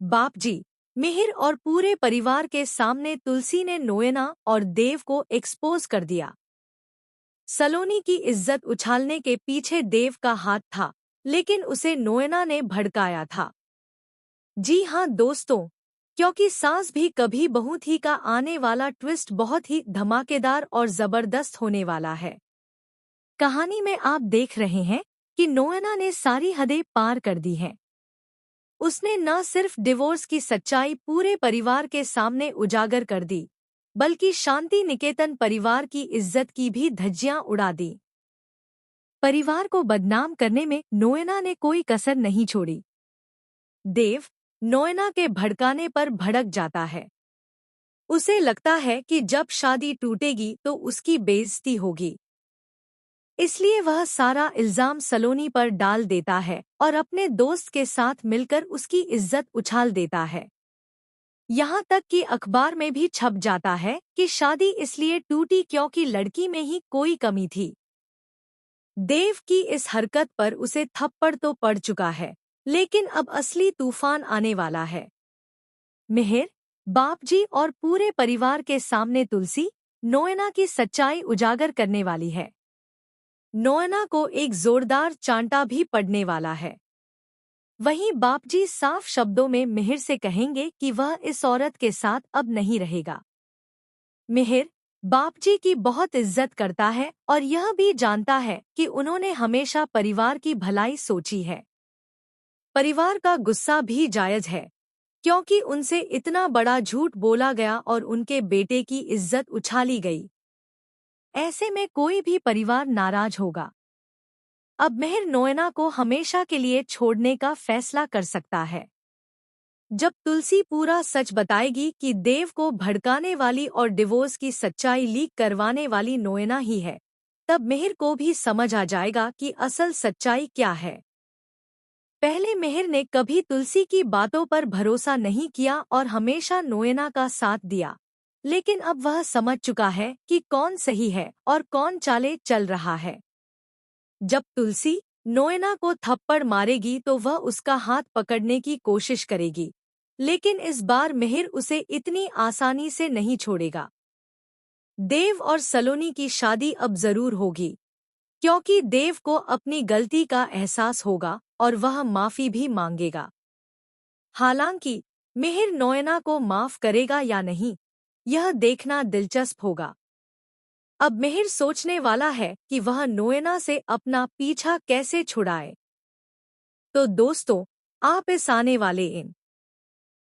बाप जी, मिहिर और पूरे परिवार के सामने तुलसी ने नोएना और देव को एक्सपोज कर दिया। सलोनी की इज्जत उछालने के पीछे देव का हाथ था, लेकिन उसे नोएना ने भड़काया था। जी हाँ दोस्तों, क्योंकि सास भी कभी बहू थी का आने वाला ट्विस्ट बहुत ही धमाकेदार और जबरदस्त होने वाला है। कहानी में आप देख रहे हैं कि नोएना ने सारी हदें पार कर दी हैं। उसने न सिर्फ डिवोर्स की सच्चाई पूरे परिवार के सामने उजागर कर दी, बल्कि शांति निकेतन परिवार की इज्जत की भी धज्जियां उड़ा दी। परिवार को बदनाम करने में नोएना ने कोई कसर नहीं छोड़ी। देव नोएना के भड़काने पर भड़क जाता है। उसे लगता है कि जब शादी टूटेगी तो उसकी बेइज्जती होगी। इसलिए वह सारा इल्जाम सलोनी पर डाल देता है और अपने दोस्त के साथ मिलकर उसकी इज्जत उछाल देता है। यहाँ तक कि अखबार में भी छप जाता है कि शादी इसलिए टूटी क्योंकि लड़की में ही कोई कमी थी। देव की इस हरकत पर उसे थप्पड़ तो पड़ चुका है, लेकिन अब असली तूफान आने वाला है। मिहिर, बापजी और पूरे परिवार के सामने तुलसी नोएना की सच्चाई उजागर करने वाली है। नोएना को एक जोरदार चांटा भी पड़ने वाला है। वहीं बापजी साफ शब्दों में मिहिर से कहेंगे कि वह इस औरत के साथ अब नहीं रहेगा। मिहिर बापजी की बहुत इज्जत करता है और यह भी जानता है कि उन्होंने हमेशा परिवार की भलाई सोची है। परिवार का गुस्सा भी जायज है, क्योंकि उनसे इतना बड़ा झूठ बोला गया और उनके बेटे की इज्जत उछाली गई। ऐसे में कोई भी परिवार नाराज होगा। अब मिहिर नोएना को हमेशा के लिए छोड़ने का फैसला कर सकता है। जब तुलसी पूरा सच बताएगी कि देव को भड़काने वाली और डिवोर्स की सच्चाई लीक करवाने वाली नोएना ही है, तब मिहिर को भी समझ आ जाएगा कि असल सच्चाई क्या है। पहले मिहिर ने कभी तुलसी की बातों पर भरोसा नहीं किया और हमेशा नोएना का साथ दिया, लेकिन अब वह समझ चुका है कि कौन सही है और कौन चाले चल रहा है। जब तुलसी नोएना को थप्पड़ मारेगी तो वह उसका हाथ पकड़ने की कोशिश करेगी, लेकिन इस बार मिहिर उसे इतनी आसानी से नहीं छोड़ेगा। देव और सलोनी की शादी अब जरूर होगी, क्योंकि देव को अपनी गलती का एहसास होगा और वह माफी भी मांगेगा। हालांकि मिहिर नोएना को माफ करेगा या नहीं, यह देखना दिलचस्प होगा। अब मिहिर सोचने वाला है कि वह नोएना से अपना पीछा कैसे छुड़ाए। तो दोस्तों, आप इस आने वाले इन